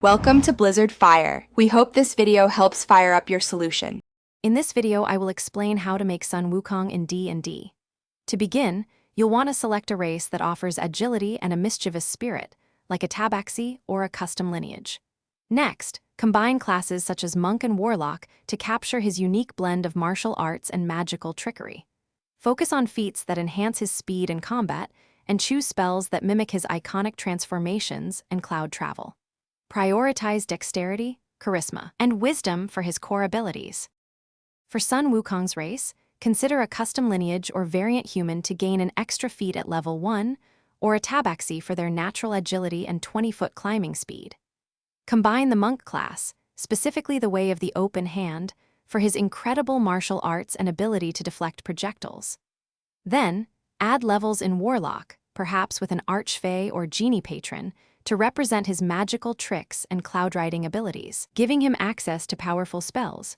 Welcome to Blizzard Fire. We hope this video helps fire up your solution. In this video, I will explain how to make Sun Wukong in D&D. To begin, you'll want to select a race that offers agility and a mischievous spirit, like a tabaxi or a custom lineage. Next, combine classes such as Monk and Warlock to capture his unique blend of martial arts and magical trickery. Focus on feats that enhance his speed in combat, and choose spells that mimic his iconic transformations and cloud travel. Prioritize dexterity, charisma, and wisdom for his core abilities. For Sun Wukong's race, consider a custom lineage or variant human to gain an extra feat at level 1, or a tabaxi for their natural agility and 20-foot climbing speed. Combine the Monk class, specifically the Way of the Open Hand, for his incredible martial arts and ability to deflect projectiles. Then, add levels in Warlock, perhaps with an Archfey or Genie patron, to represent his magical tricks and cloud-riding abilities, giving him access to powerful spells.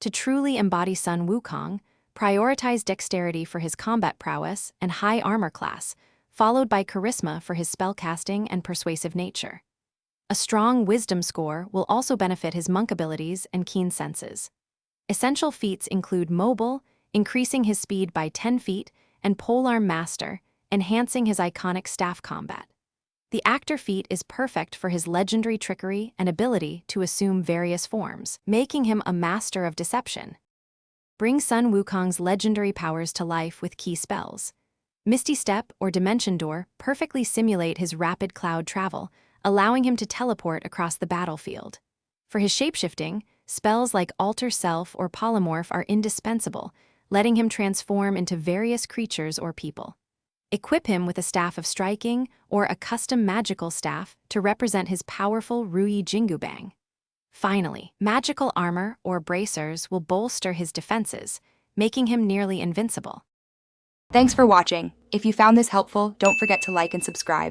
To truly embody Sun Wukong, prioritize dexterity for his combat prowess and high armor class, followed by charisma for his spellcasting and persuasive nature. A strong wisdom score will also benefit his monk abilities and keen senses. Essential feats include mobile, increasing his speed by 10 feet, and polearm master, enhancing his iconic staff combat. The actor feat is perfect for his legendary trickery and ability to assume various forms, making him a master of deception. Bring Sun Wukong's legendary powers to life with key spells. Misty Step or Dimension Door perfectly simulate his rapid cloud travel, allowing him to teleport across the battlefield. For his shapeshifting, spells like Alter Self or Polymorph are indispensable, letting him transform into various creatures or people. Equip him with a Staff of Striking or a custom magical staff to represent his powerful Rui Jingu Bang. Finally, magical armor or bracers will bolster his defenses, making him nearly invincible. Thanks for watching. If you found this helpful, don't forget to like and subscribe.